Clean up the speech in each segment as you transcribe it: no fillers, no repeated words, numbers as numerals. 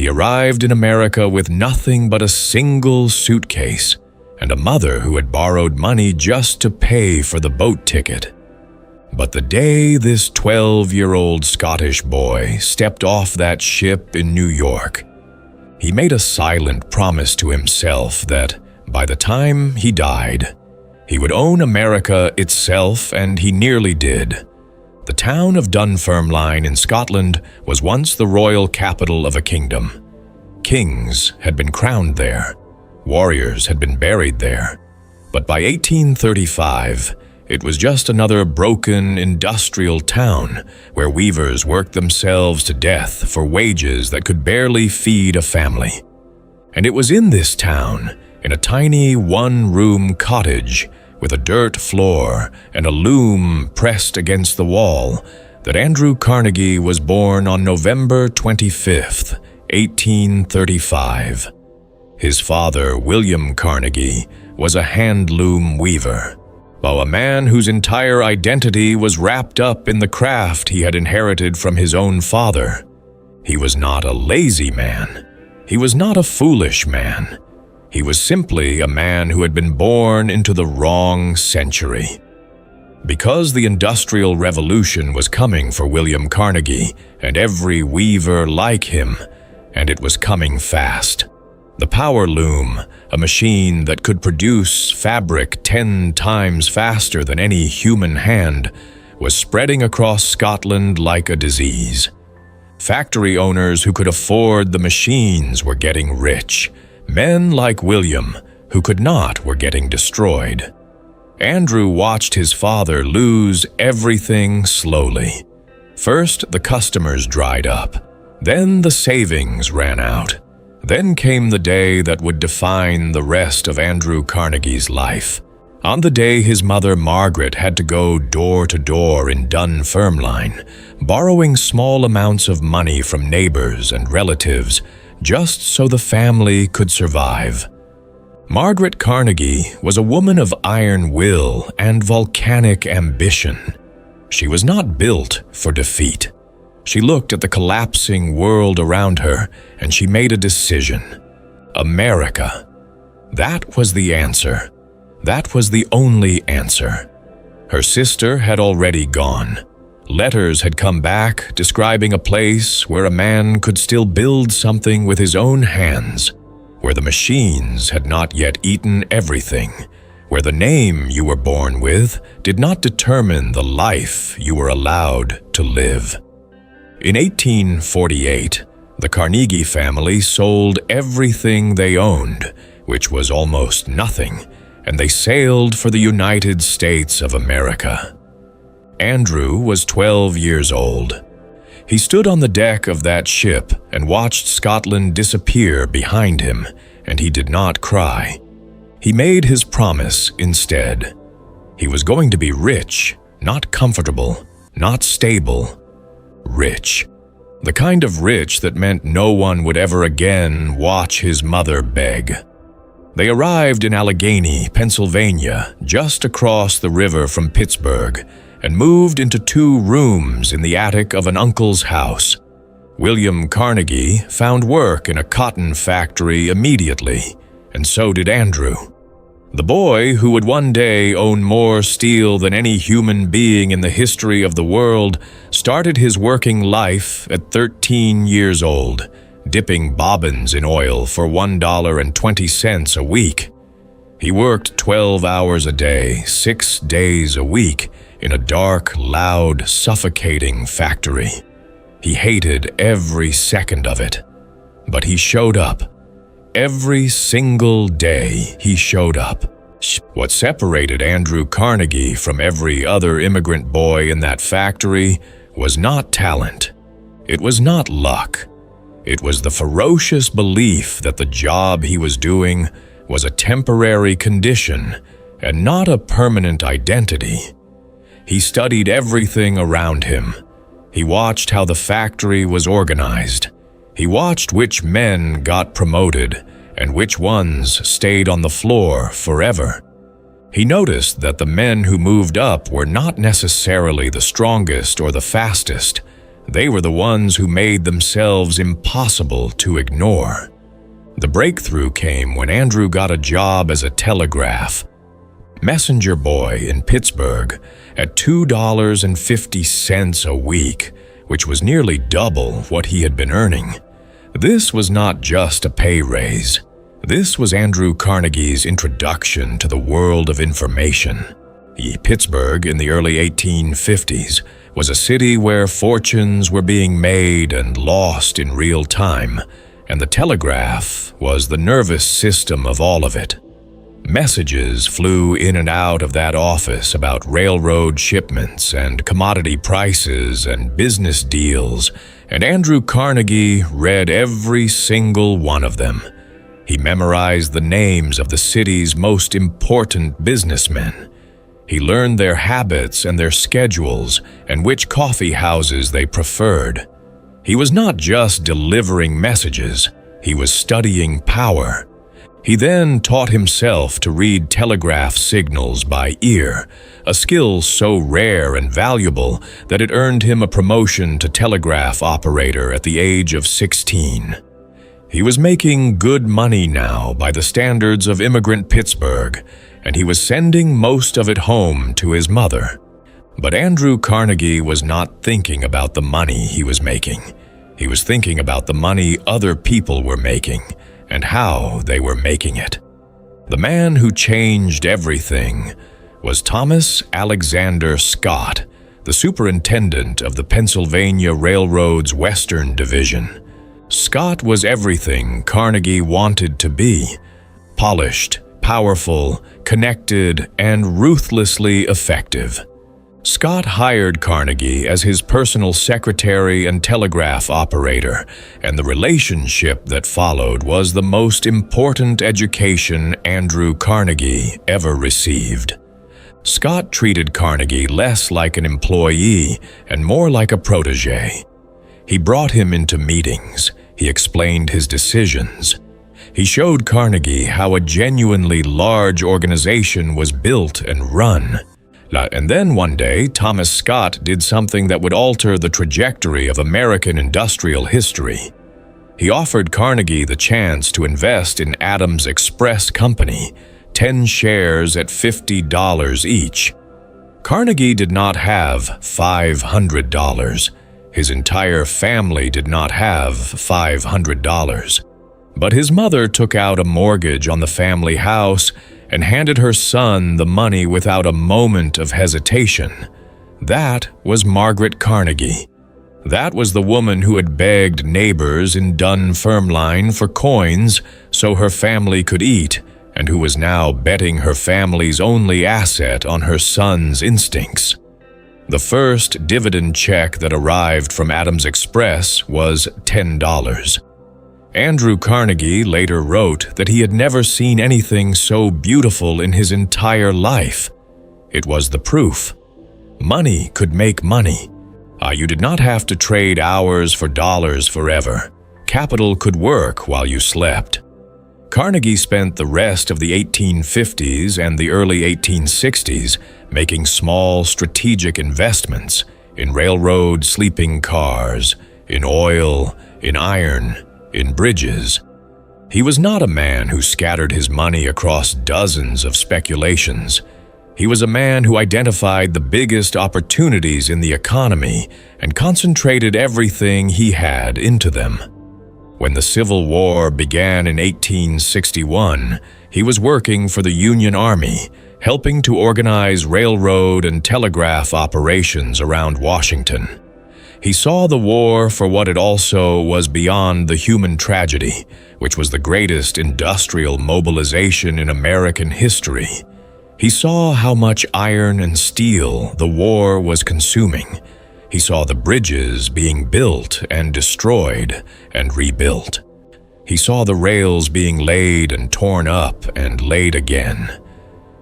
He arrived in America with nothing but a single suitcase and a mother who had borrowed money just to pay for the boat ticket. But the day this 12-year-old Scottish boy stepped off that ship in New York, he made a silent promise to himself that by the time he died, he would own America itself, and he nearly did. The town of Dunfermline in Scotland was once the royal capital of a kingdom. Kings had been crowned there. Warriors had been buried there. But by 1835, it was just another broken industrial town where weavers worked themselves to death for wages that could barely feed a family. And it was in this town, in a tiny one-room cottage with a dirt floor and a loom pressed against the wall, that Andrew Carnegie was born on November 25th, 1835. His father, William Carnegie, was a hand-loom weaver, while a man whose entire identity was wrapped up in the craft he had inherited from his own father. He was not a lazy man. He was not a foolish man. He was simply a man who had been born into the wrong century. Because the Industrial Revolution was coming for William Carnegie and every weaver like him, and it was coming fast. The power loom, a machine that could produce fabric 10 times faster than any human hand, was spreading across Scotland like a disease. Factory owners who could afford the machines were getting rich. Men like William, who could not, were getting destroyed. Andrew watched his father lose everything slowly. First, the customers dried up. Then the savings ran out. Then came the day that would define the rest of Andrew Carnegie's life. On the day his mother Margaret had to go door to door in Dunfermline, borrowing small amounts of money from neighbors and relatives, just so the family could survive. Margaret Carnegie was a woman of iron will and volcanic ambition. She was not built for defeat. She looked at the collapsing world around her, and she made a decision. America. That was the answer. That was the only answer. Her sister had already gone. Letters had come back describing a place where a man could still build something with his own hands, where the machines had not yet eaten everything, where the name you were born with did not determine the life you were allowed to live. In 1848, the Carnegie family sold everything they owned, which was almost nothing, and they sailed for the United States of America. Andrew was 12 years old. He stood on the deck of that ship and watched Scotland disappear behind him, and he did not cry. He made his promise instead. He was going to be rich, not comfortable, not stable. Rich. The kind of rich that meant no one would ever again watch his mother beg. They arrived in Allegheny, Pennsylvania, just across the river from Pittsburgh, and moved into 2 rooms in the attic of an uncle's house. William Carnegie found work in a cotton factory immediately, and so did Andrew. The boy who would one day own more steel than any human being in the history of the world started his working life at 13 years old, dipping bobbins in oil for $1.20 a week. He worked 12 hours a day, 6 days a week, in a dark, loud, suffocating factory. He hated every second of it, but he showed up. Every single day he showed up. What separated Andrew Carnegie from every other immigrant boy in that factory was not talent. It was not luck. It was the ferocious belief that the job he was doing was a temporary condition and not a permanent identity. He studied everything around him. He watched how the factory was organized. He watched which men got promoted and which ones stayed on the floor forever. He noticed that the men who moved up were not necessarily the strongest or the fastest, They were the ones who made themselves impossible to ignore. The breakthrough came when Andrew got a job as a telegraph messenger boy in Pittsburgh at $2.50 a week, which was nearly double what he had been earning. This was not just a pay raise. This was Andrew Carnegie's introduction to the world of information. Pittsburgh in the early 1850s was a city where fortunes were being made and lost in real time, and the telegraph was the nervous system of all of it. Messages flew in and out of that office about railroad shipments and commodity prices and business deals, and Andrew Carnegie read every single one of them. He memorized the names of the city's most important businessmen. He learned their habits and their schedules and which coffee houses they preferred. He was not just delivering messages, he was studying power. He then taught himself to read telegraph signals by ear, a skill so rare and valuable that it earned him a promotion to telegraph operator at the age of 16. He was making good money now by the standards of immigrant Pittsburgh, and he was sending most of it home to his mother. But Andrew Carnegie was not thinking about the money he was making. He was thinking about the money other people were making and how they were making it. The man who changed everything was Thomas Alexander Scott, the superintendent of the Pennsylvania Railroad's Western Division. Scott was everything Carnegie wanted to be: polished, powerful, connected, and ruthlessly effective. Scott hired Carnegie as his personal secretary and telegraph operator, and the relationship that followed was the most important education Andrew Carnegie ever received. Scott treated Carnegie less like an employee and more like a protege. He brought him into meetings. He explained his decisions. He showed Carnegie how a genuinely large organization was built and run. And then one day, Thomas Scott did something that would alter the trajectory of American industrial history. He offered Carnegie the chance to invest in Adams Express Company, 10 shares at $50 each. Carnegie did not have $500. His entire family did not have $500. But his mother took out a mortgage on the family house and handed her son the money without a moment of hesitation. That was Margaret Carnegie. That was the woman who had begged neighbors in Dunfermline for coins so her family could eat, and who was now betting her family's only asset on her son's instincts. The first dividend check that arrived from Adams Express was $10. Andrew Carnegie later wrote that he had never seen anything so beautiful in his entire life. It was the proof. Money could make money. You did not have to trade hours for dollars forever. Capital could work while you slept. Carnegie spent the rest of the 1850s and the early 1860s making small strategic investments in railroad sleeping cars, in oil, in iron, in bridges. He was not a man who scattered his money across dozens of speculations. He was a man who identified the biggest opportunities in the economy and concentrated everything he had into them. When the Civil War began in 1861, he was working for the Union Army, helping to organize railroad and telegraph operations around Washington. He saw the war for what it also was beyond the human tragedy, which was the greatest industrial mobilization in American history. He saw how much iron and steel the war was consuming. He saw the bridges being built and destroyed and rebuilt. He saw the rails being laid and torn up and laid again.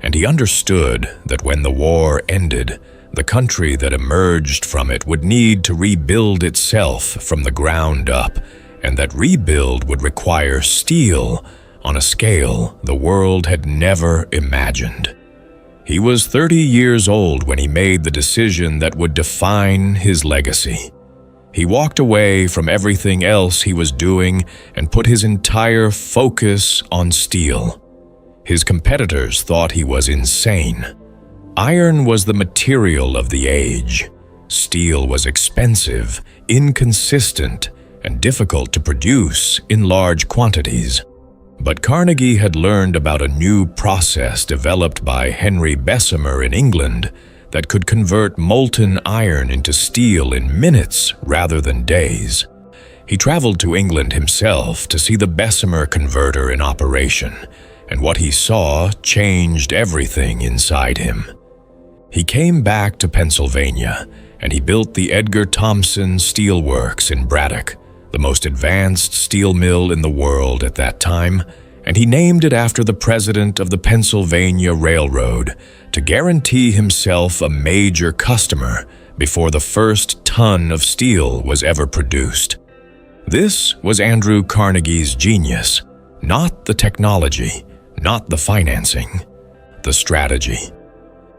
And he understood that when the war ended, the country that emerged from it would need to rebuild itself from the ground up, and that rebuild would require steel on a scale the world had never imagined. He was 30 years old when he made the decision that would define his legacy. He walked away from everything else he was doing and put his entire focus on steel. His competitors thought he was insane. Iron was the material of the age. Steel was expensive, inconsistent, and difficult to produce in large quantities. But Carnegie had learned about a new process developed by Henry Bessemer in England that could convert molten iron into steel in minutes rather than days. He traveled to England himself to see the Bessemer converter in operation, and what he saw changed everything inside him. He came back to Pennsylvania, and he built the Edgar Thomson Steel Works in Braddock, the most advanced steel mill in the world at that time, and he named it after the president of the Pennsylvania Railroad to guarantee himself a major customer before the first ton of steel was ever produced. This was Andrew Carnegie's genius, not the technology, not the financing, the strategy.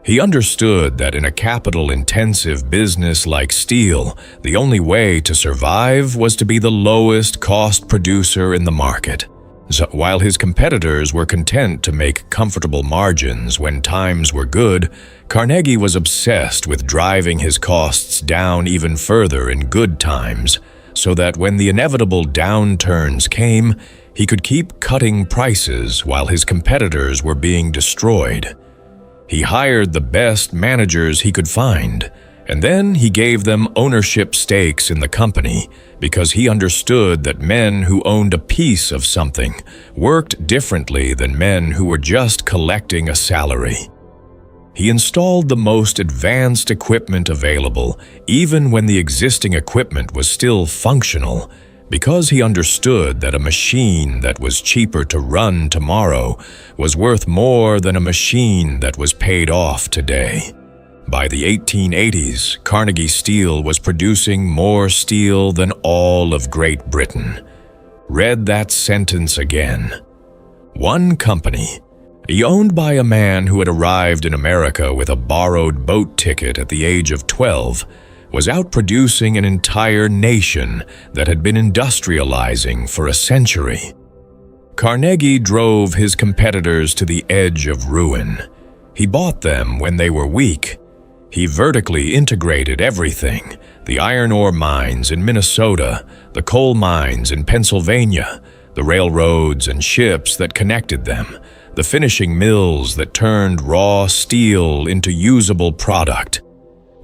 He understood that in a capital-intensive business like steel, the only way to survive was to be the lowest-cost producer in the market. So while his competitors were content to make comfortable margins when times were good, Carnegie was obsessed with driving his costs down even further in good times, so that when the inevitable downturns came, he could keep cutting prices while his competitors were being destroyed. He hired the best managers he could find, and then he gave them ownership stakes in the company because he understood that men who owned a piece of something worked differently than men who were just collecting a salary. He installed the most advanced equipment available, even when the existing equipment was still functional, because he understood that a machine that was cheaper to run tomorrow was worth more than a machine that was paid off today. By the 1880s, Carnegie Steel was producing more steel than all of Great Britain. Read that sentence again. One company, owned by a man who had arrived in America with a borrowed boat ticket at the age of 12, was outproducing an entire nation that had been industrializing for a century. Carnegie drove his competitors to the edge of ruin. He bought them when they were weak. He vertically integrated everything: the iron ore mines in Minnesota, the coal mines in Pennsylvania, the railroads and ships that connected them, the finishing mills that turned raw steel into usable product.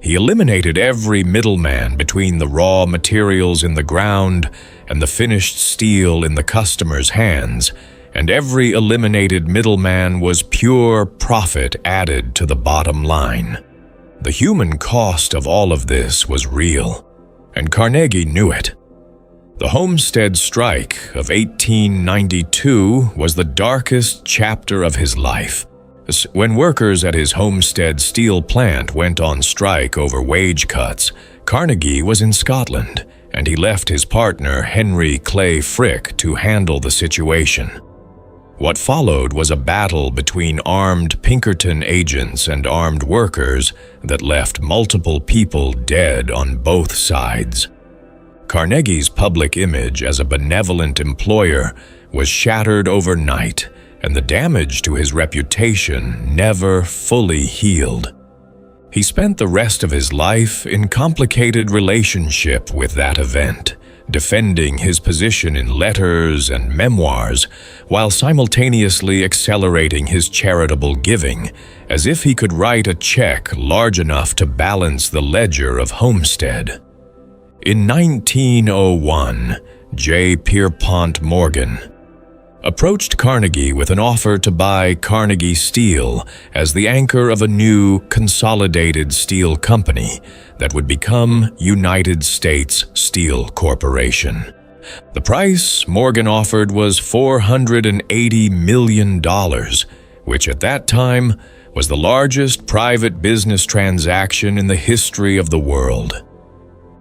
He eliminated every middleman between the raw materials in the ground and the finished steel in the customer's hands, and every eliminated middleman was pure profit added to the bottom line. The human cost of all of this was real, and Carnegie knew it. The Homestead Strike of 1892 was the darkest chapter of his life. When workers at his Homestead steel plant went on strike over wage cuts, Carnegie was in Scotland, and he left his partner Henry Clay Frick to handle the situation. What followed was a battle between armed Pinkerton agents and armed workers that left multiple people dead on both sides. Carnegie's public image as a benevolent employer was shattered overnight, and the damage to his reputation never fully healed. He spent the rest of his life in complicated relationship with that event, defending his position in letters and memoirs, while simultaneously accelerating his charitable giving, as if he could write a check large enough to balance the ledger of Homestead. In 1901, J. Pierpont Morgan approached Carnegie with an offer to buy Carnegie Steel as the anchor of a new, consolidated steel company that would become United States Steel Corporation. The price Morgan offered was $480 million, which at that time was the largest private business transaction in the history of the world.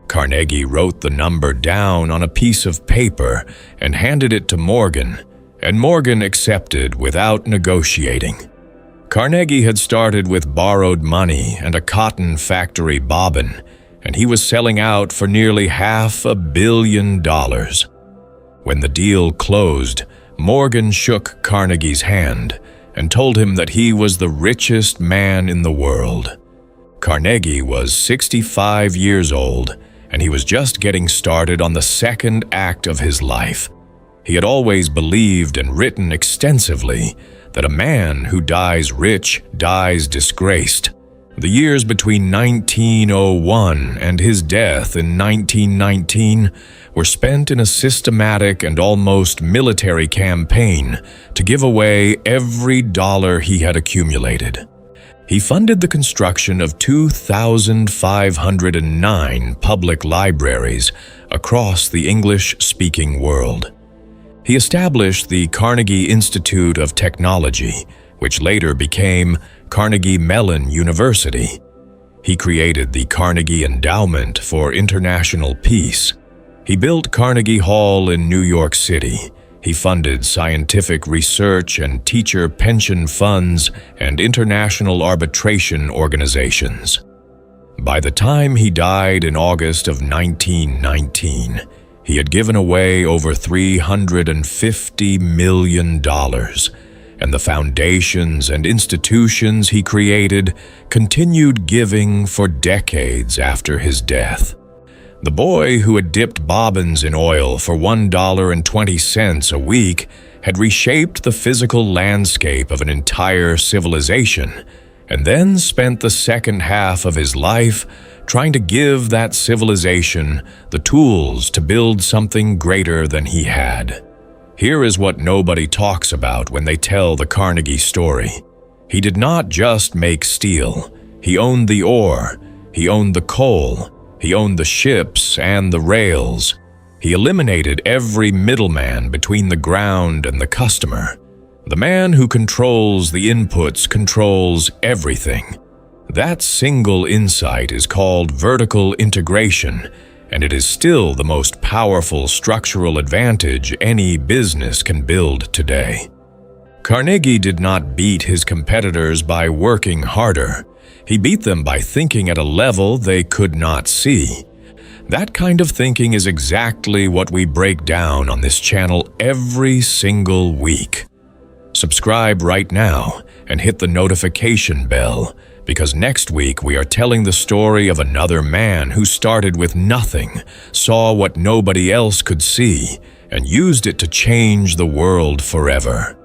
Carnegie wrote the number down on a piece of paper and handed it to Morgan, and Morgan accepted without negotiating. Carnegie had started with borrowed money and a cotton factory bobbin, and he was selling out for nearly $500 million. When the deal closed, Morgan shook Carnegie's hand and told him that he was the richest man in the world. Carnegie was 65 years old, and he was just getting started on the second act of his life. He had always believed and written extensively that a man who dies rich dies disgraced. The years between 1901 and his death in 1919 were spent in a systematic and almost military campaign to give away every dollar he had accumulated. He funded the construction of 2,509 public libraries across the English-speaking world. He established the Carnegie Institute of Technology, which later became Carnegie Mellon University. He created the Carnegie Endowment for International Peace. He built Carnegie Hall in New York City. He funded scientific research and teacher pension funds and international arbitration organizations. By the time he died in August of 1919, he had given away over $350 million, and the foundations and institutions he created continued giving for decades after his death. The boy who had dipped bobbins in oil for $1.20 a week had reshaped the physical landscape of an entire civilization, and then spent the second half of his life trying to give that civilization the tools to build something greater than he had. Here is what nobody talks about when they tell the Carnegie story. He did not just make steel. He owned the ore, he owned the coal, he owned the ships and the rails. He eliminated every middleman between the ground and the customer. The man who controls the inputs controls everything. That single insight is called vertical integration, and it is still the most powerful structural advantage any business can build today. Carnegie did not beat his competitors by working harder. He beat them by thinking at a level they could not see. That kind of thinking is exactly what we break down on this channel every single week. Subscribe right now and hit the notification bell, because next week we are telling the story of another man who started with nothing, saw what nobody else could see, and used it to change the world forever.